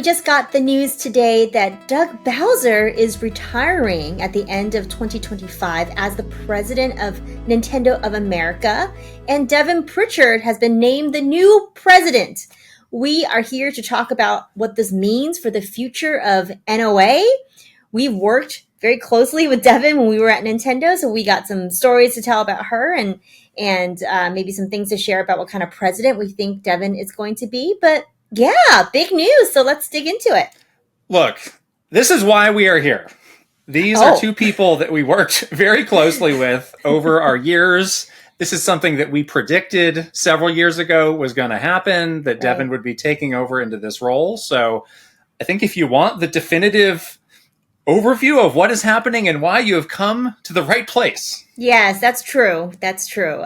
We just got the news today that Doug Bowser is retiring at the end of 2025 as the president of Nintendo of America, and Devon Pritchard has been named the new president. We are here to talk about what this means for the future of NOA. We've worked very closely with Devon when we were at Nintendo, so we got some stories to tell about her and maybe some things to share about what kind of president we think Devon is going to be. But yeah, big news. So let's dig into it. Look, this is why we are here. These are two people that we worked very closely with over our years. This is something that we predicted several years ago was going to happen, that Devon would be taking over into this role. So I think if you want the definitive overview of what is happening and why, you have come to the right place. Yes, that's true. That's true.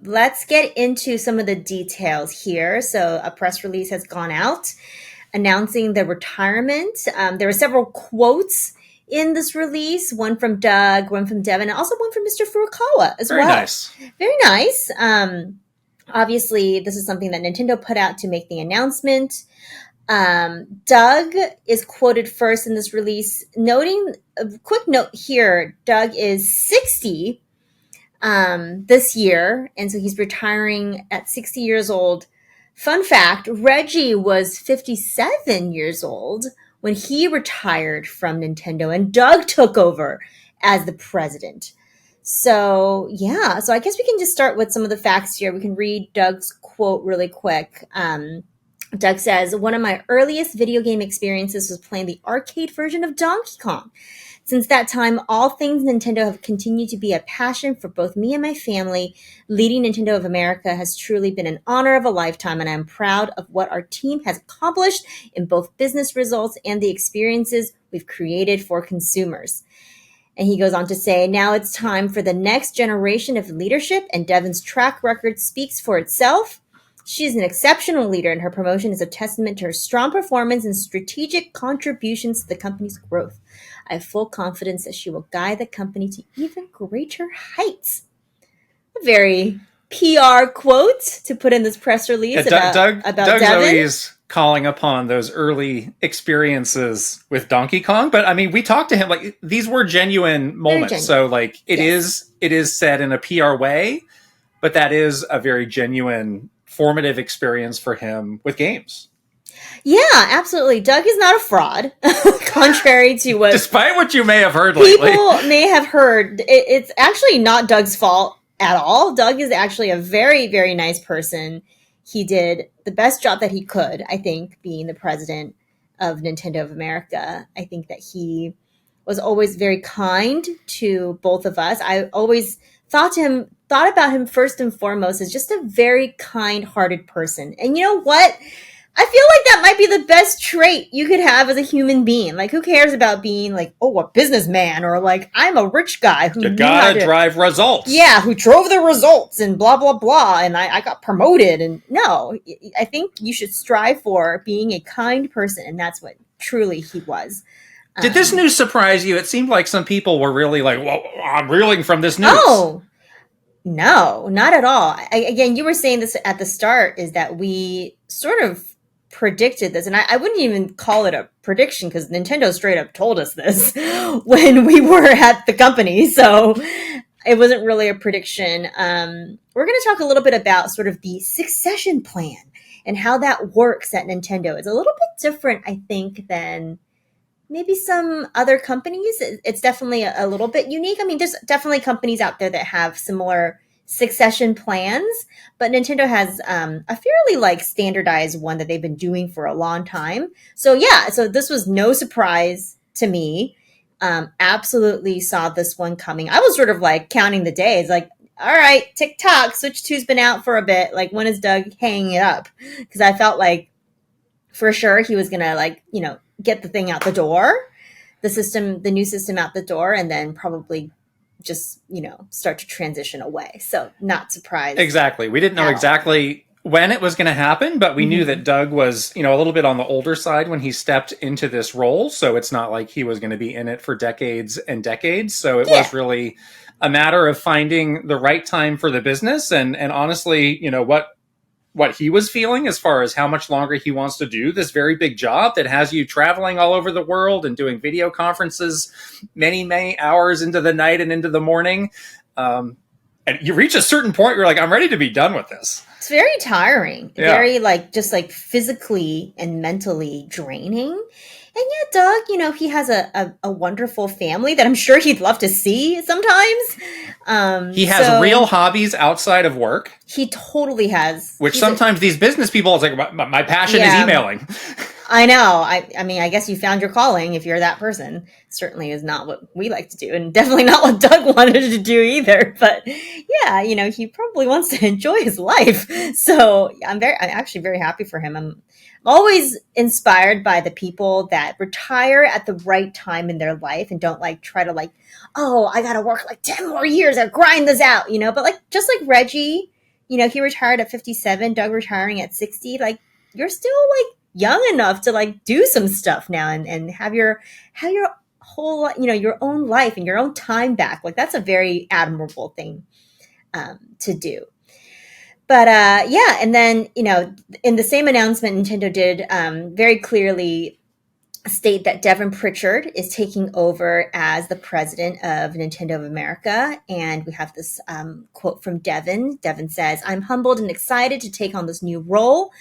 Let's get into some of the details here. So a press release has gone out announcing the retirement. There were several quotes in this release, one from Doug, one from Devon, and also one from Mr. Furukawa as well. Very nice. Very nice. Obviously, this is something that Nintendo put out to make the announcement. Doug is quoted first in this release, noting a quick note here. Doug is 60 this year, and so he's retiring at 60 years old. Fun fact, Reggie was 57 years old when he retired from Nintendo, and Doug took over as the president. So, yeah, so I guess we can just start with some of the facts here. We can read Doug's quote really quick. Doug says, "One of my earliest video game experiences was playing the arcade version of Donkey Kong. Since that time, all things Nintendo have continued to be a passion for both me and my family. Leading Nintendo of America has truly been an honor of a lifetime, and I'm proud of what our team has accomplished in both business results and the experiences we've created for consumers." And he goes on to say, "Now it's time for the next generation of leadership, and Devon's track record speaks for itself. She is an exceptional leader, and her promotion is a testament to her strong performance and strategic contributions to the company's growth. I have full confidence that she will guide the company to even greater heights." A very PR quote to put in this press release about Doug's Devon. always calling upon those early experiences with Donkey Kong. But I mean, we talked to him, like, these were genuine moments. Genuine. So like it is said in a PR way, but that is a very genuine formative experience for him with games. Yeah, absolutely. Doug is not a fraud, contrary to what... Despite what you may have heard lately. People may have heard. It's actually not Doug's fault at all. Doug is actually a very, very nice person. He did the best job that he could, I think, being the president of Nintendo of America. I think that he was always very kind to both of us. I always thought about him first and foremost as just a very kind-hearted person. And you know what? I feel like that might be the best trait you could have as a human being. Like, who cares about being like, a businessman, or like, I'm a rich guy who you gotta drive results. Yeah, who drove the results and blah, blah, blah. And I got promoted. And no, I think you should strive for being a kind person. And that's what truly he was. Did this news surprise you? It seemed like some people were really like, well, I'm reeling from this news. No, not at all. Again, you were saying this at the start, is that we sort of predicted this. And I wouldn't even call it a prediction, because Nintendo straight up told us this when we were at the company. So it wasn't really a prediction. We're going to talk a little bit about sort of the succession plan and how that works at Nintendo. It's a little bit different, I think, than maybe some other companies. It's definitely a little bit unique. I mean, there's definitely companies out there that have similar succession plans, but Nintendo has a fairly standardized one that they've been doing for a long time. So yeah, so this was no surprise to me. Absolutely saw this one coming. I was sort of counting the days, all right, tick-tock, Switch 2's been out for a bit. When is Doug hanging it up? Because I felt like for sure he was gonna get the thing out the door, the new system out the door, and then probably just, start to transition away. So not surprised. Exactly. We didn't know exactly when it was going to happen, but we knew that Doug was, a little bit on the older side when he stepped into this role. So it's not like he was going to be in it for decades and decades. So it was really a matter of finding the right time for the business. And honestly, what what he was feeling as far as how much longer he wants to do this very big job that has you traveling all over the world and doing video conferences many, many hours into the night and into the morning. And you reach a certain point, you're like, I'm ready to be done with this. It's very tiring, very just physically and mentally draining. And yeah, Doug, he has a wonderful family that I'm sure he'd love to see sometimes. He has real hobbies outside of work. He totally has. Which sometimes these business people, it's like, my passion is emailing. I know. I mean, I guess you found your calling if you're that person. Certainly is not what we like to do, and definitely not what Doug wanted to do either. But yeah, he probably wants to enjoy his life. So I'm actually very happy for him. I'm always inspired by the people that retire at the right time in their life and don't try to oh, I got to work 10 more years or grind this out, but just like Reggie, he retired at 57, Doug retiring at 60, you're still young enough to do some stuff now and have your whole, your own life and your own time back. That's a very admirable thing to do. But yeah, and then, in the same announcement, Nintendo did very clearly state that Devon Pritchard is taking over as the president of Nintendo of America. And we have this quote from Devon. Devon says, "I'm humbled and excited to take on this new role.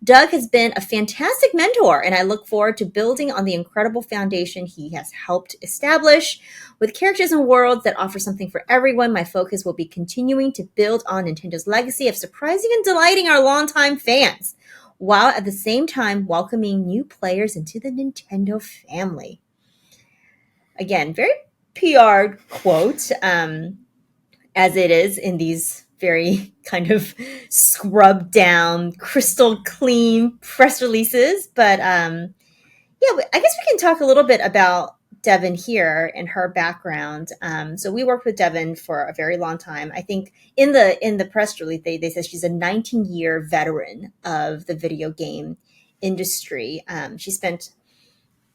Doug has been a fantastic mentor, and I look forward to building on the incredible foundation he has helped establish. With characters and worlds that offer something for everyone, my focus will be continuing to build on Nintendo's legacy of surprising and delighting our longtime fans, while at the same time welcoming new players into the Nintendo family." Again, very PR quote, as it is in these very kind of scrubbed down, crystal clean press releases. But yeah, I guess we can talk a little bit about Devon here and her background. So we worked with Devon for a very long time. I think in the press release, they said she's a 19-year veteran of the video game industry. She spent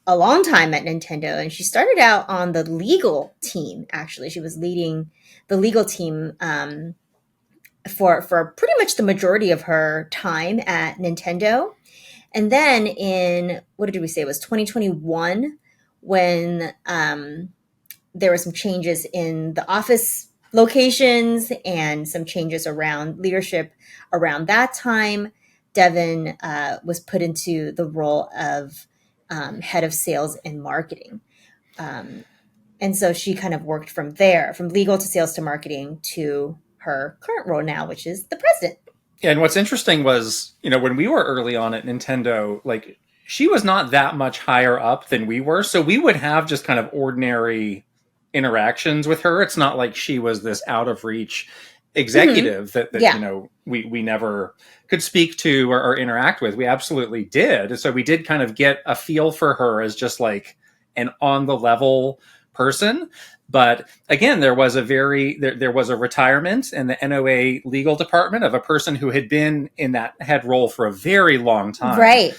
a long time at Nintendo, and she started out on the legal team. Actually, she was leading the legal team for pretty much the majority of her time at Nintendo. And then in, what did we say, it was 2021, when there were some changes in the office locations and some changes around leadership around that time, Devon was put into the role of head of sales and marketing. And so she kind of worked from there, from legal to sales to marketing, to her current role now, which is the president. Yeah, and what's interesting was, when we were early on at Nintendo, she was not that much higher up than we were. So we would have just kind of ordinary interactions with her. It's not like she was this out of reach executive that we never could speak to or interact with. We absolutely did. So we did kind of get a feel for her as just an on the level person. But again, there was a retirement in the NOA legal department of a person who had been in that head role for a very long time. Right.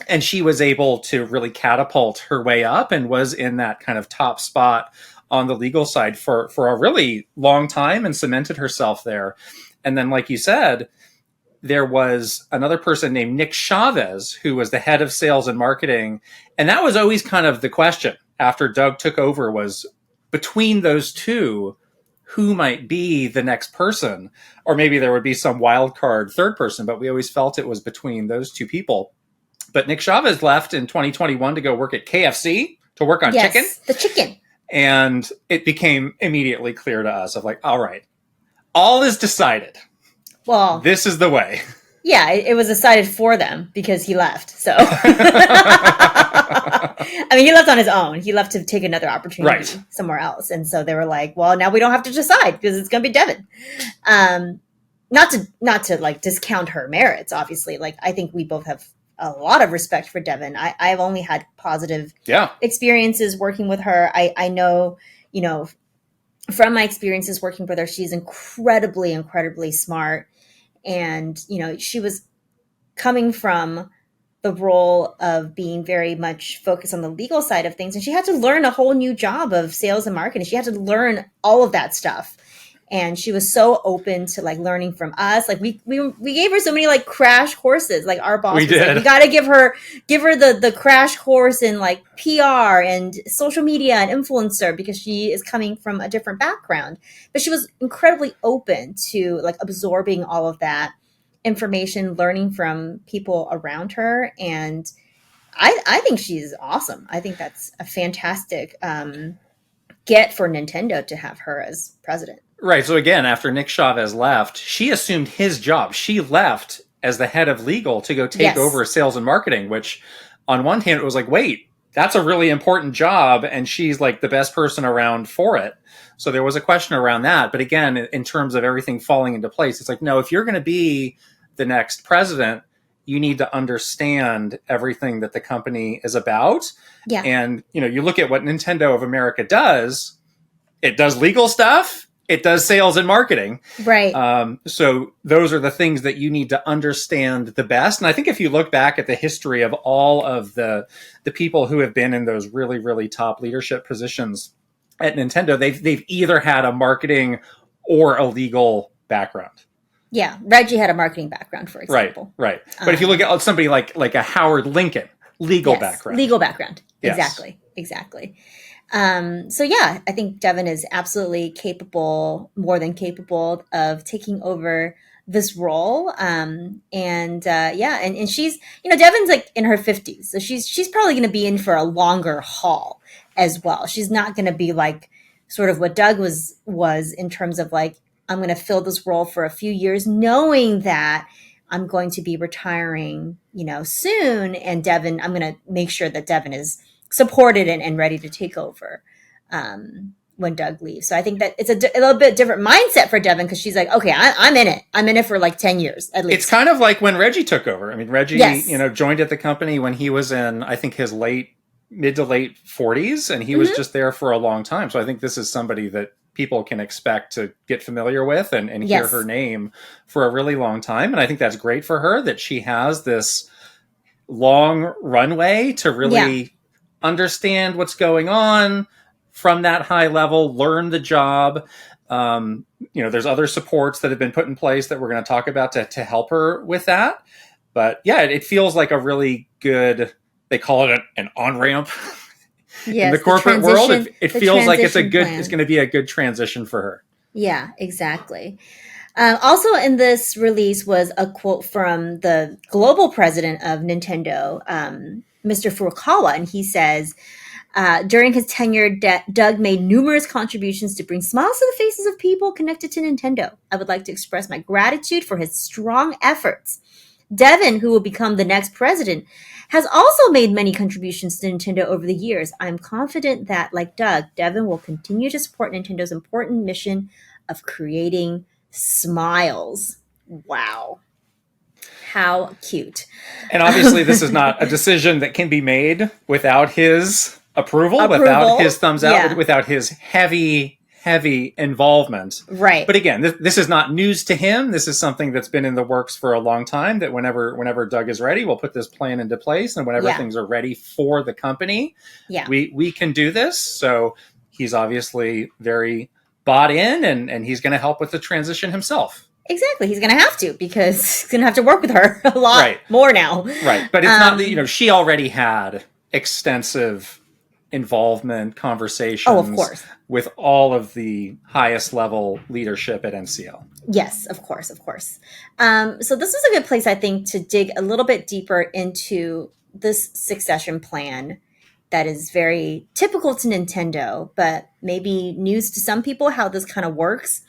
And she was able to really catapult her way up and was in that kind of top spot on the legal side for a really long time and cemented herself there. And then, like you said, there was another person named Nick Chavez, who was the head of sales and marketing. And that was always kind of the question after Doug took over, was between those two, who might be the next person? Or maybe there would be some wild card third person, but we always felt it was between those two people. But Nick Chavez left in 2021 to go work at KFC to work on chicken. The chicken. And it became immediately clear to us of all right, all is decided. Well, this is the way. Yeah, it was decided for them because he left. So, I mean, he left on his own. He left to take another opportunity somewhere else. And so they were like, well, now we don't have to decide because it's going to be Devon. Not to discount her merits, obviously. I think we both have a lot of respect for Devon. I've only had positive experiences working with her. I know, from my experiences working with her, she's incredibly, incredibly smart. And, she was coming from the role of being very much focused on the legal side of things. And she had to learn a whole new job of sales and marketing. She had to learn all of that stuff. and she was so open to like learning from us. Like we gave her so many like crash courses. Like our boss We was like, did. we got to give her the crash course in like PR and social media and influencer, because she is coming from a different background. But she was incredibly open to like absorbing all of that information, learning from people around her. And I think she's awesome. I think that's a fantastic get for Nintendo to have her as president. Right. So again, after Nick Chavez left, she assumed his job. She left as the head of legal to go take Yes. over sales and marketing, which on one hand, it was like, wait, that's a really important job. And she's like the best person around for it. So there was a question around that. But again, in terms of everything falling into place, it's like, no, if you're going to be the next president, you need to understand everything that the company is about. Yeah. And, you look at what Nintendo of America does, it does legal stuff. It does sales and marketing. Right. So those are the things that you need to understand the best. And I think if you look back at the history of all of the people who have been in those really, really top leadership positions at Nintendo, they've either had a marketing or a legal background. Yeah. Reggie had a marketing background, for example. Right. But if you look at somebody like a Howard Lincoln, legal yes, background. Legal background. Yes. Exactly. So yeah, I think Devon is absolutely capable, more than capable, of taking over this role. And she's, Devon's like in her 50s, so she's probably going to be in for a longer haul as well. She's not going to be like sort of what Doug was in terms of like, I'm going to fill this role for a few years, knowing that I'm going to be retiring, soon. And Devon, I'm going to make sure that Devon is supported and ready to take over when Doug leaves. So I think that it's a little bit different mindset for Devon, because she's like, okay, I'm in it. I'm in it for like 10 years at least. It's kind of like when Reggie took over. I mean, Reggie, yes. Joined at the company when he was in, I think, his mid to late 40s, and he was just there for a long time. So I think this is somebody that people can expect to get familiar with and hear Yes. her name for a really long time. And I think that's great for her that she has this long runway to really understand what's going on from that high level, learn the job. There's other supports that have been put in place that we're going to talk about to help her with that. But yeah, it feels like a really good, they call it an on-ramp. Yes, in the corporate world, it feels like it's going to be a good transition for her. Yeah, exactly. Also in this release was a quote from the global president of Nintendo, Mr. Furukawa, and he says, during his tenure, Doug made numerous contributions to bring smiles to the faces of people connected to Nintendo. I would like to express my gratitude for his strong efforts. Devon, who will become the next president, has also made many contributions to Nintendo over the years. I'm confident that, like Doug, Devon will continue to support Nintendo's important mission of creating smiles. Wow. How cute. And obviously this is not a decision that can be made without his approval. Without his thumbs out, without his heavy involvement. Right. But again, this is not news to him. This is something that's been in the works for a long time, that whenever Doug is ready, we'll put this plan into place. And whenever things are ready for the company, we can do this. So he's obviously very bought in, and he's going to help with the transition himself. Exactly. He's going to have to, because he's going to have to work with her a lot more now. Right. But it's not that, she already had extensive involvement, conversations of course, with all of the highest level leadership at NCL. Yes, of course. So this is a good place, I think, to dig a little bit deeper into this succession plan that is very typical to Nintendo, but maybe news to some people, how this kind of works,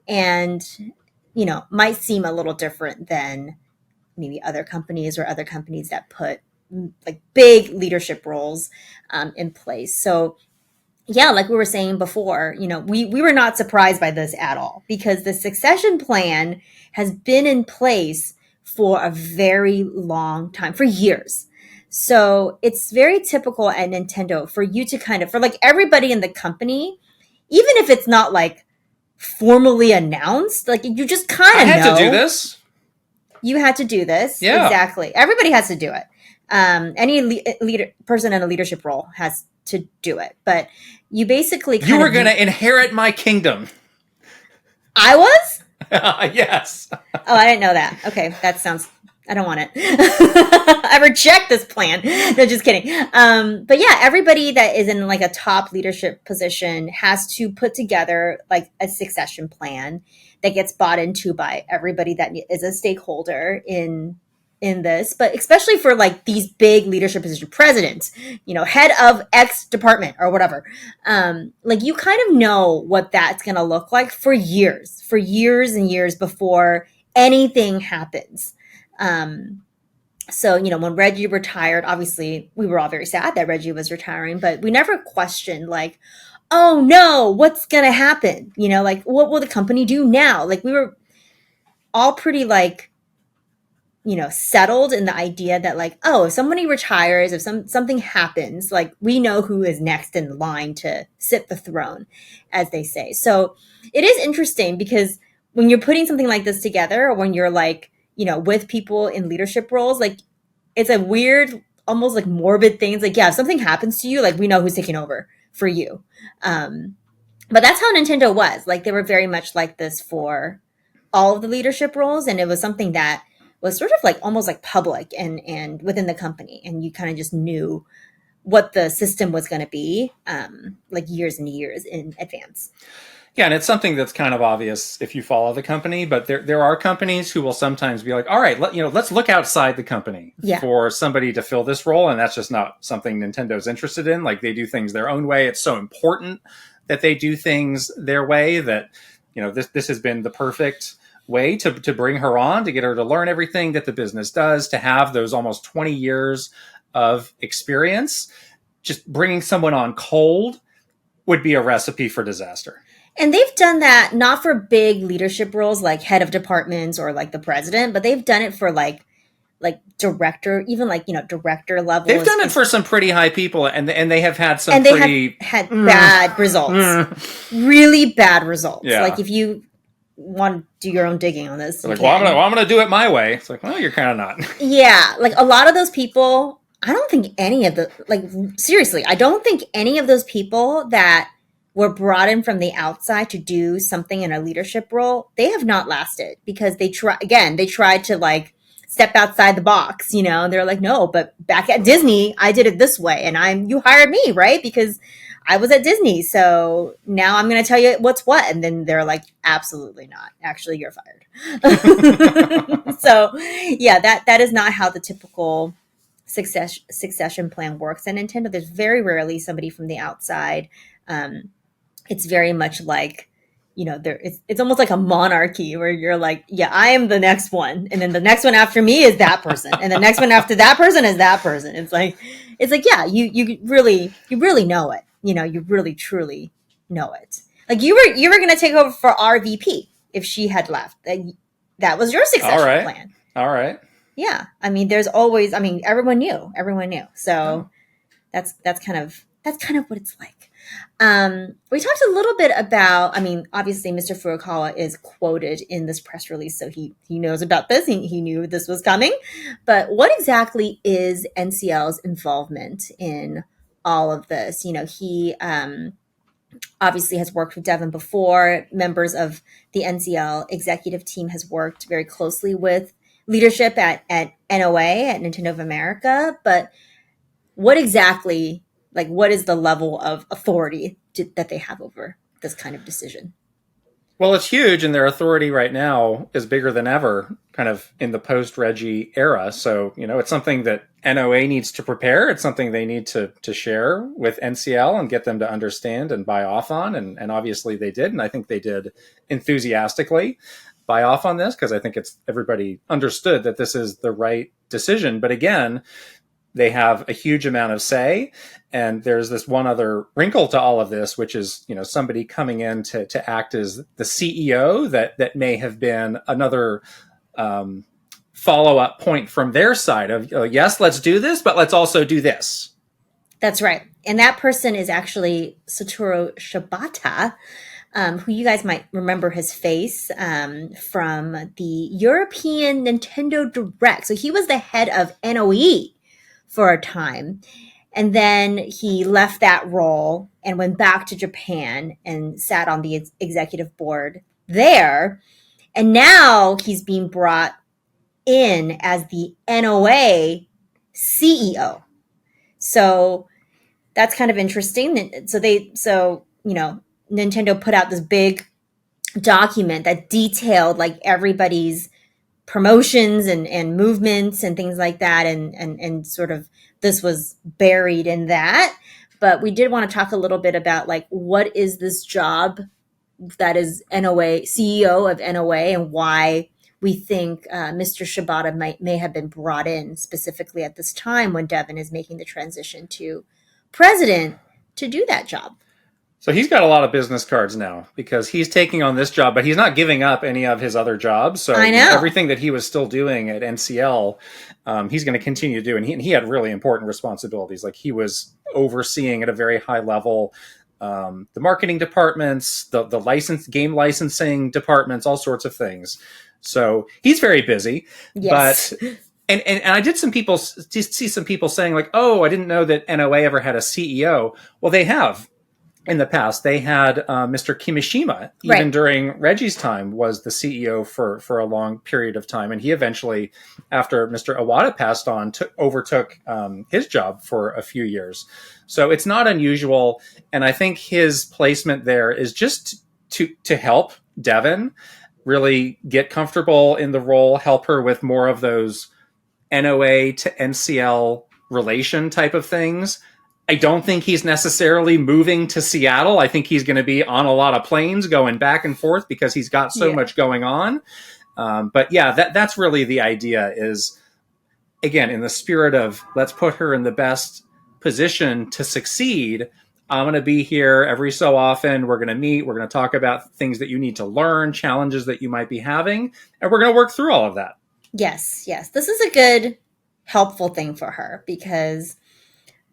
and might seem a little different than maybe other companies that put like big leadership roles in place. So yeah, like we were saying before, we were not surprised by this at all, because the succession plan has been in place for a very long time, for years. So it's very typical at Nintendo for you to for like everybody in the company, even if it's not like formally announced, like you just kind of know. I had to do this. You had to do this. Yeah. Exactly. Everybody has to do it. Any person in a leadership role has to do it. But you basically you were going to inherit my kingdom. I was? Yes. Oh, I didn't know that. Okay, that sounds. I don't want it. I reject this plan. No, just kidding. But yeah, everybody that is in like a top leadership position has to put together like a succession plan that gets bought into by everybody that is a stakeholder in this. But especially for like these big leadership positions, president, head of X department or whatever. Like you kind of know what that's going to look like for years and years before anything happens. So, when Reggie retired, obviously we were all very sad that Reggie was retiring, but we never questioned like, oh no, what's going to happen? Like what will the company do now? Like we were all pretty like, settled in the idea that like, oh, if somebody retires, if something happens, like we know who is next in line to sit the throne, as they say. So it is interesting because when you're putting something like this together, or when you're like, with people in leadership roles, like it's a weird, almost like morbid thing. It's like, yeah, if something happens to you, like we know who's taking over for you. But that's how Nintendo was. Like they were very much like this for all of the leadership roles, and it was something that was sort of like almost like public and within the company, and you kind of just knew what the system was going to be, like years and years in advance. Yeah, and it's something that's kind of obvious if you follow the company, but there are companies who will sometimes be like, all right, let's look outside the company for somebody to fill this role, and that's just not something Nintendo's interested in. Like they do things their own way. It's so important that they do things their way that this has been the perfect way to bring her on, to get her to learn everything that the business does, to have those almost 20 years of experience. Just bringing someone on cold would be a recipe for disaster. And they've done that not for big leadership roles like head of departments or like the president, but they've done it for like director, even like director level. They've done it for some pretty high people, and they have had some had bad results, really bad results. Yeah. Like if you want to do your own digging on this, like, I'm gonna do it my way. It's like, well, you're kind of not. Yeah, like a lot of those people, I don't think any of the seriously, I don't think any of those people that were brought in from the outside to do something in a leadership role, they have not lasted because they tried to like step outside the box, and they're like, no, but back at Disney, I did it this way, and you hired me, right? Because I was at Disney, so now I'm going to tell you what's what. And then they're like, absolutely not. Actually, you're fired. So yeah, that is not how the typical succession plan works at Nintendo. There's very rarely somebody from the outside. It's very much like, it's almost like a monarchy where you're like, yeah, I am the next one. And then the next one after me is that person. And the next one after that person is that person. It's like, yeah, you really know it. You really truly know it. Like you were going to take over for our VP if she had left. That was your succession plan. All right. Yeah. I mean, everyone knew. So that's kind of what it's like. We talked a little bit about, obviously Mr. Furukawa is quoted in this press release, so he knows about this. He knew this was coming. But what exactly is NCL's involvement in all of this? He obviously has worked with Devon before. Members of the NCL executive team has worked very closely with leadership at NOA, at Nintendo of America. But what exactly, what is the level of authority that they have over this kind of decision? Well, it's huge, and their authority right now is bigger than ever, kind of in the post-Reggie era. So, it's something that NOA needs to prepare. It's something they need to share with NCL and get them to understand and buy off on. And obviously they did, and I think they did enthusiastically buy off on this, because I think everybody understood that this is the right decision. But again, they have a huge amount of say. And there's this one other wrinkle to all of this, which is, somebody coming in to act as the CEO that may have been another follow-up point from their side of, yes, let's do this, but let's also do this. That's right. And that person is actually Satoru Shibata, who you guys might remember his face from the European Nintendo Direct. So he was the head of NOE for a time. And then he left that role and went back to Japan and sat on the executive board there. And now he's being brought in as the NOA CEO. So that's kind of interesting. So Nintendo put out this big document that detailed like everybody's promotions and movements and things like that, and sort of this was buried in that. But we did want to talk a little bit about like what is this job that is NOA CEO of NOA, and why we think Mr. Shibata may have been brought in specifically at this time when Devon is making the transition to president to do that job. So he's got a lot of business cards now because he's taking on this job, but he's not giving up any of his other jobs. So I know. everything that he was still doing at NCL, he's going to continue to do. And he had really important responsibilities. Like he was overseeing at a very high level the marketing departments, the game licensing departments, all sorts of things. So he's very busy. Yes. But and I did see some people saying like, oh, I didn't know that NOA ever had a CEO. Well, they have. In the past, they had Mr. Kimishima, even Right. during Reggie's time, was the CEO for a long period of time. And he eventually, after Mr. Iwata passed on, overtook his job for a few years. So it's not unusual. And I think his placement there is just to help Devon really get comfortable in the role, help her with more of those NOA to NCL relation type of things. I don't think he's necessarily moving to Seattle. I think he's going to be on a lot of planes going back and forth because he's got so much going on. But yeah, that's really the idea is, again, in the spirit of let's put her in the best position to succeed. I'm going to be here every so often. We're going to meet. We're going to talk about things that you need to learn, challenges that you might be having, and we're going to work through all of that. Yes. This is a good, helpful thing for her because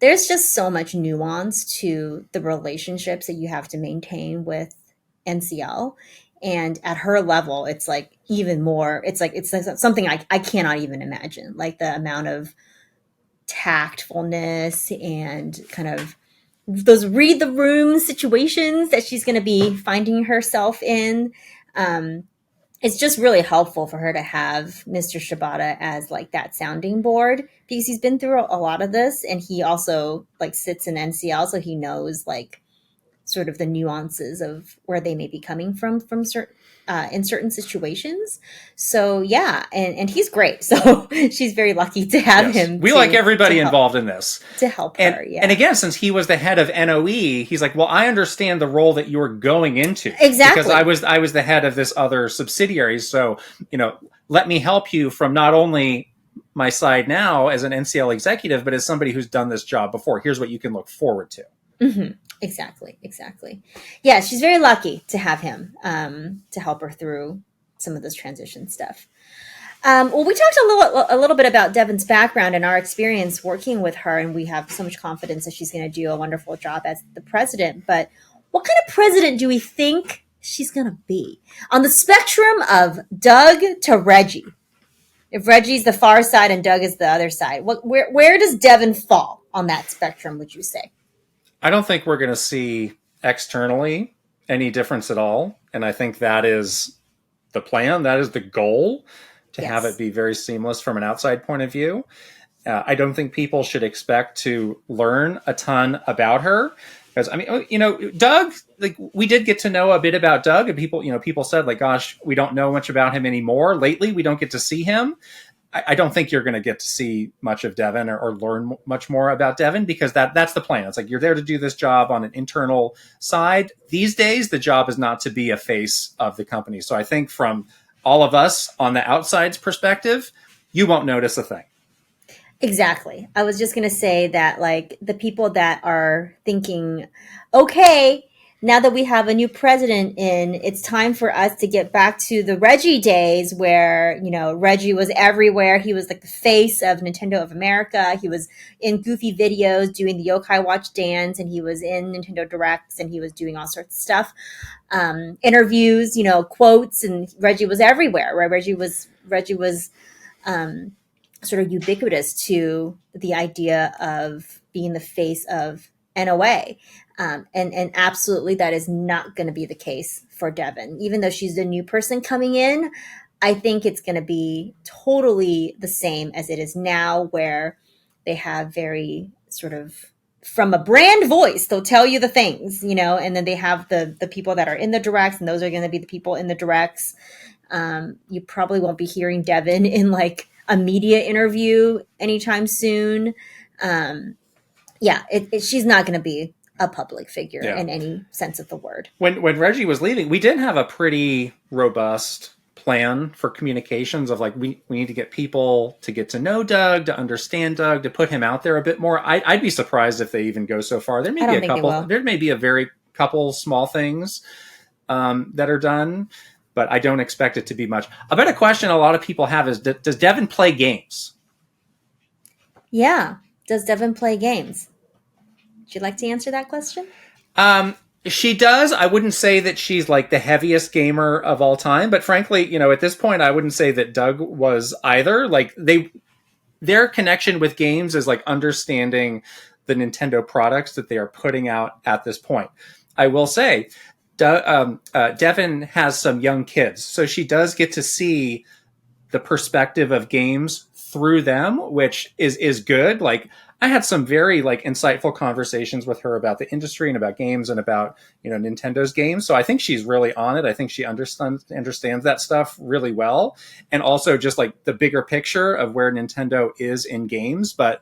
there's just so much nuance to the relationships that you have to maintain with NCL. And at her level, it's like even more, it's something I cannot even imagine. Like the amount of tactfulness and kind of those read the room situations that she's going to be finding herself in. It's just really helpful for her to have Mr. Shibata as like that sounding board because he's been through a lot of this, and he also like sits in NCL, so he knows like sort of the nuances of where they may be coming from certain in certain situations. So yeah, and he's great. So she's very lucky to have him. We like everybody involved in this to help her. Yeah. And again, since he was the head of NOE, he's like, well, I understand the role that you're going into. Exactly. Because I was the head of this other subsidiary. So, let me help you from not only my side now as an NCL executive, but as somebody who's done this job before. Here's what you can look forward to. Mm-hmm. Exactly. Yeah, she's very lucky to have him to help her through some of this transition stuff. Well, we talked a little bit about Devon's background and our experience working with her, and we have so much confidence that she's going to do a wonderful job as the president. But what kind of president do we think she's going to be? On the spectrum of Doug to Reggie, if Reggie's the far side and Doug is the other side, where does Devon fall on that spectrum, would you say? I don't think we're going to see externally any difference at all. And I think that is the plan. That is the goal, to have it be very seamless from an outside point of view. I don't think people should expect to learn a ton about her. Because, Doug, like we did get to know a bit about Doug, and people said like, gosh, we don't know much about him anymore. Lately, we don't get to see him. I don't think you're going to get to see much of Devon or learn much more about Devon, because that's the plan. It's like you're there to do this job on an internal side. These days, the job is not to be a face of the company. So I think from all of us on the outside's perspective, you won't notice a thing. Exactly. I was just going to say that like the people that are thinking, okay, now that we have a new president in, it's time for us to get back to the Reggie days where, Reggie was everywhere. He was like the face of Nintendo of America. He was in goofy videos doing the Yokai Watch dance, and he was in Nintendo Directs, and he was doing all sorts of stuff. Interviews, quotes, and Reggie was everywhere, right? Reggie was sort of ubiquitous to the idea of being the face of and away. And absolutely, that is not going to be the case for Devon. Even though she's the new person coming in, I think it's going to be totally the same as it is now, where they have very sort of from a brand voice, they'll tell you the things, and then they have the people that are in the directs, and those are going to be the people in the directs. You probably won't be hearing Devon in like a media interview anytime soon. Yeah, she's not going to be a public figure in any sense of the word. When Reggie was leaving, we did have a pretty robust plan for communications of like we need to get people to get to know Doug, to understand Doug, to put him out there a bit more. I'd be surprised if they even go so far. There may be a couple. There may be a very couple small things that are done, but I don't expect it to be much. I bet a question a lot of people have is, does Devon play games? Yeah. Does Devon play games? Would you like to answer that question? She does. I wouldn't say that she's like the heaviest gamer of all time, but frankly, at this point, I wouldn't say that Doug was either. Like their connection with games is like understanding the Nintendo products that they are putting out at this point. I will say, Devon has some young kids, so she does get to see the perspective of games through them, which is good. Like I had some very like insightful conversations with her about the industry and about games and about, Nintendo's games. So I think she's really on it. I think she understands that stuff really well. And also just like the bigger picture of where Nintendo is in games. But,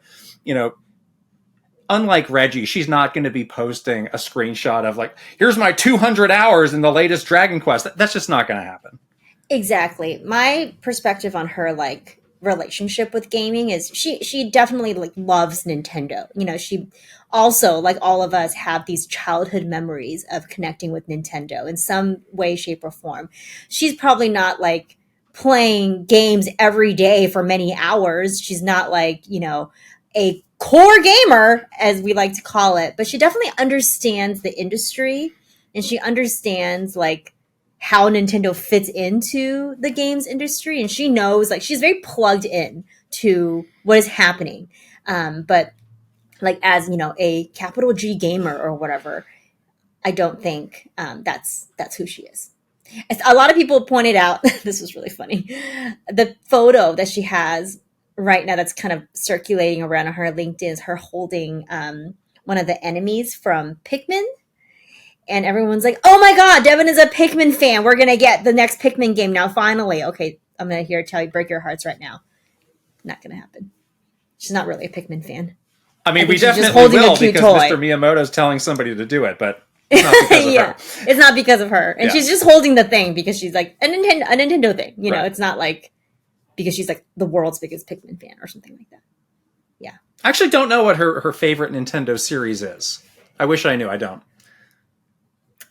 unlike Reggie, she's not going to be posting a screenshot of like, here's my 200 hours in the latest Dragon Quest. That's just not going to happen. Exactly. My perspective on her like relationship with gaming is she definitely like loves Nintendo. She also, like all of us, have these childhood memories of connecting with Nintendo in some way, shape, or form. She's probably not like playing games every day for many hours. She's not like, a core gamer, as we like to call it, but she definitely understands the industry, and she understands like how Nintendo fits into the games industry, and she knows like she's very plugged in to what is happening. But like as a capital G gamer or whatever, I don't think that's who she is. As a lot of people pointed out, this was really funny. The photo that she has right now that's kind of circulating around on her LinkedIn is her holding one of the enemies from Pikmin. And everyone's like, oh my God, Devon is a Pikmin fan. We're going to get the next Pikmin game now, finally. Okay, I'm going to tell you, break your hearts right now. Not going to happen. She's not really a Pikmin fan. I mean, we definitely will because Mr. Miyamoto's telling somebody to do it, but it's not because of her. It's not because of her. And she's just holding the thing because she's like a Nintendo thing. Right. It's not like because she's like the world's biggest Pikmin fan or something like that. Yeah. I actually don't know what her favorite Nintendo series is. I wish I knew. I don't.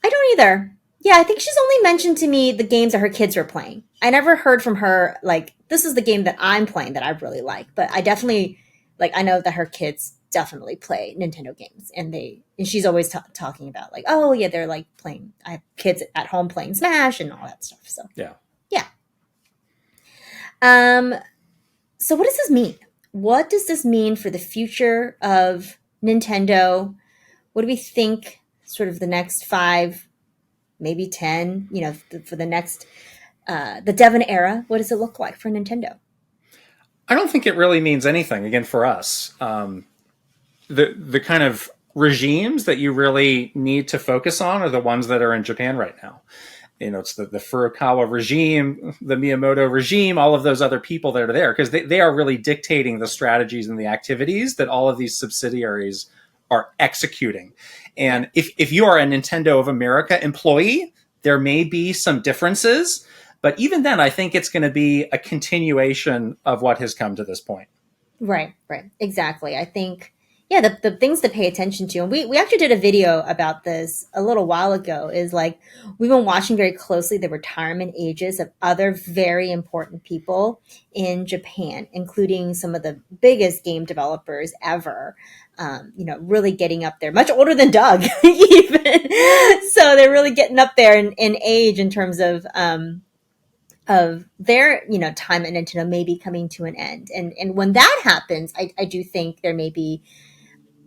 I don't either. Yeah, I think she's only mentioned to me the games that her kids were playing. I never heard from her, like, this is the game that I'm playing that I really like. But I definitely, like, I know that her kids definitely play Nintendo games. And she's always talking about, like, oh, yeah, they're, like, playing, I have kids at home playing Smash and all that stuff. So, yeah. So what does this mean? What does this mean for the future of Nintendo? What do we think sort of the next 5, maybe 10, for the next, the Devon era? What does it look like for Nintendo? I don't think it really means anything, again, for us. The kind of regimes that you really need to focus on are the ones that are in Japan right now. It's the Furukawa regime, the Miyamoto regime, all of those other people that are there, because they are really dictating the strategies and the activities that all of these subsidiaries are executing. And if you are a Nintendo of America employee, there may be some differences, but even then, I think it's going to be a continuation of what has come to this point. Right. Exactly. I think, the things to pay attention to, and we actually did a video about this a little while ago, is like, we've been watching very closely the retirement ages of other very important people in Japan, including some of the biggest game developers ever. Really getting up there, much older than Doug, even. So they're really getting up there in age in terms of their, time at Nintendo maybe coming to an end. And when that happens, I do think there may be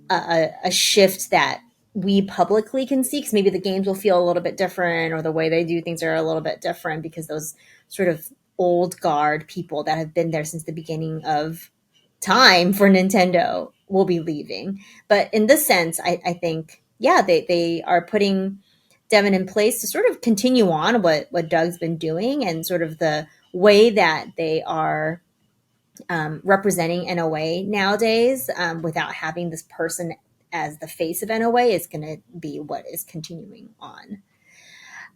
a shift that we publicly can see, because maybe the games will feel a little bit different, or the way they do things are a little bit different, because those sort of old guard people that have been there since the beginning of time for Nintendo will be leaving. But in this sense, I think, yeah, they are putting Devon in place to sort of continue on what Doug's been doing, and sort of the way that they are representing NOA nowadays, without having this person as the face of NOA, is going to be what is continuing on.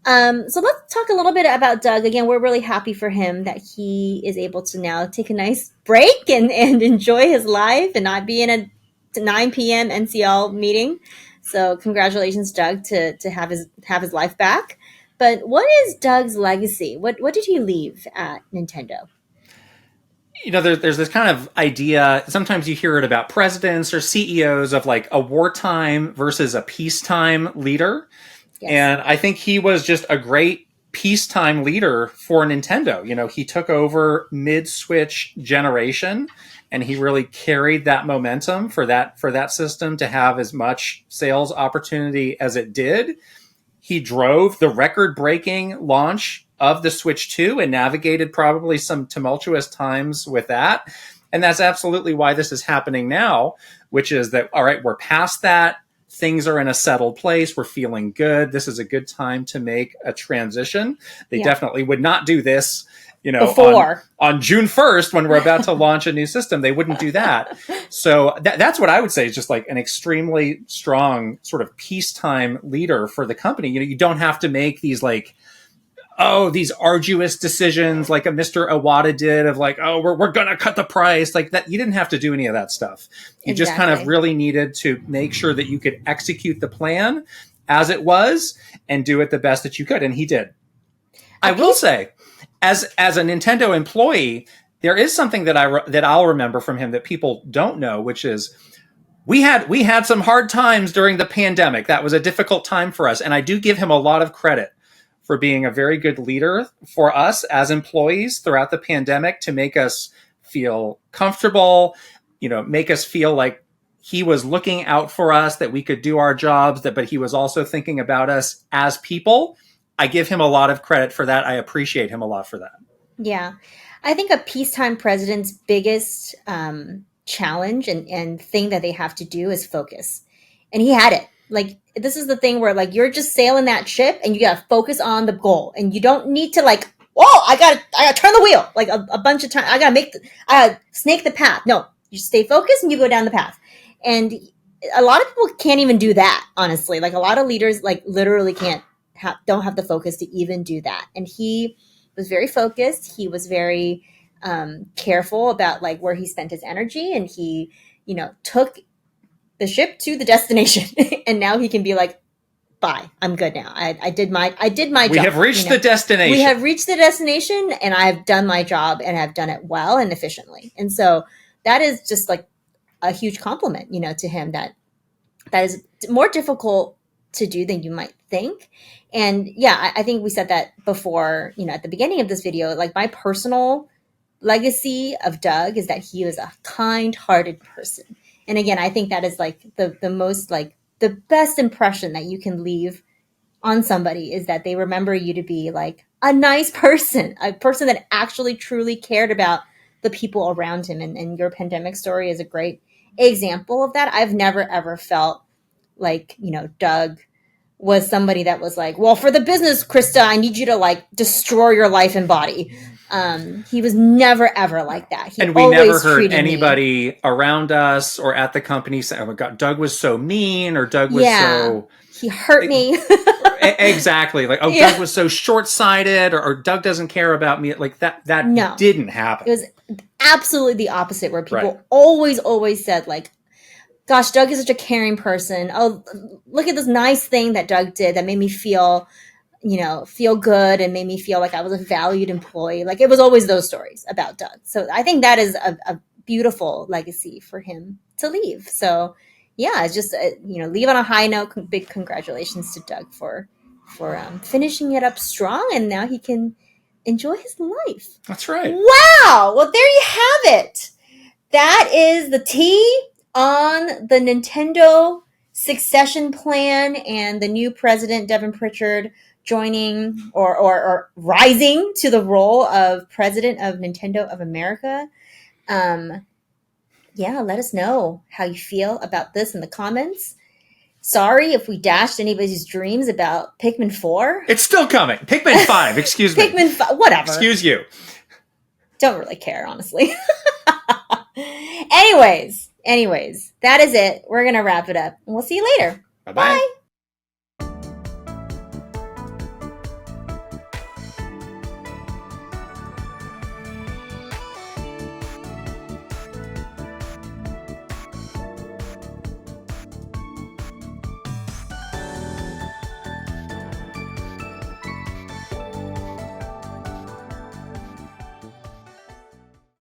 So let's talk a little bit about Doug. Again, we're really happy for him that he is able to now take a nice break and enjoy his life and not be in a 9 p.m. NCL meeting. So congratulations, Doug, to have his life back. But what is Doug's legacy? What did he leave at Nintendo? There's this kind of idea, sometimes you hear it about presidents or CEOs, of like a wartime versus a peacetime leader. Yes. And I think he was just a great peacetime leader for Nintendo. He took over mid-Switch generation, and he really carried that momentum for that system to have as much sales opportunity as it did. He drove the record-breaking launch of the Switch 2 and navigated probably some tumultuous times with that. And that's absolutely why this is happening now, which is that, all right, we're past that. Things are in a settled place. We're feeling good. This is a good time to make a transition. They definitely would not do this, before on June 1st, when we're about to launch a new system. They wouldn't do that. So that's what I would say is just like an extremely strong sort of peacetime leader for the company. You don't have to make these these arduous decisions like a Mr. Iwata did of like, we're going to cut the price like that. You didn't have to do any of that stuff. You just kind of really needed to make sure that you could execute the plan as it was and do it the best that you could. And he did. I will say, as a Nintendo employee, there is something that I'll remember from him that people don't know, which is we had some hard times during the pandemic. That was a difficult time for us. And I do give him a lot of credit for being a very good leader for us as employees throughout the pandemic, to make us feel comfortable, make us feel like he was looking out for us, that we could do our jobs, but he was also thinking about us as people. I give him a lot of credit for that. I appreciate him a lot for that. Yeah. I think a peacetime president's biggest challenge and thing that they have to do is focus. And he had it. Like, this is the thing where, like, you're just sailing that ship and you got to focus on the goal. And you don't need to, like, I got to turn the wheel like a bunch of times. I got to snake the path. No, you stay focused and you go down the path. And a lot of people can't even do that, honestly. Like, a lot of leaders, like, literally don't have the focus to even do that. And he was very focused. He was very careful about, like, where he spent his energy. And he, took the ship to the destination. And now he can be like, bye, I'm good now. I did my job. We have reached the destination. We have reached the destination, and I've done my job, and I've done it well and efficiently. And so that is just like a huge compliment, to him, that is more difficult to do than you might think. And yeah, I think we said that before, at the beginning of this video. Like, my personal legacy of Doug is that he was a kind-hearted person. And again, I think that is like the most, like, the best impression that you can leave on somebody, is that they remember you to be like a nice person, a person that actually truly cared about the people around him. And your pandemic story is a great example of that. I've never, ever felt like, Doug was somebody that was like, well, for the business, Krysta, I need you to, like, destroy your life and body. He was never, ever like that. And we never heard anybody around us or at the company say, oh my God, Doug was so mean, or Doug was he hurt me. Exactly. Like, Doug was so short-sighted, or Doug doesn't care about me. Like, that didn't happen. It was absolutely the opposite, where people always said, like, gosh, Doug is such a caring person. Oh, look at this nice thing that Doug did that made me feel good and made me feel like I was a valued employee. Like, it was always those stories about Doug. So I think that is a beautiful legacy for him to leave. So yeah, it's just, leave on a high note. Big congratulations to Doug for finishing it up strong. And now he can enjoy his life. That's right. Wow. Well, there you have it. That is the tea on the Nintendo succession plan and the new president, Devon Pritchard, joining or rising to the role of president of Nintendo of America. Yeah, let us know how you feel about this in the comments. Sorry if we dashed anybody's dreams about Pikmin 4. It's still coming. Pikmin 5, excuse me. Pikmin 5, whatever. Excuse you. Don't really care, honestly. Anyways, that is it. We're going to wrap it up. And we'll see you later. Bye-bye. Bye.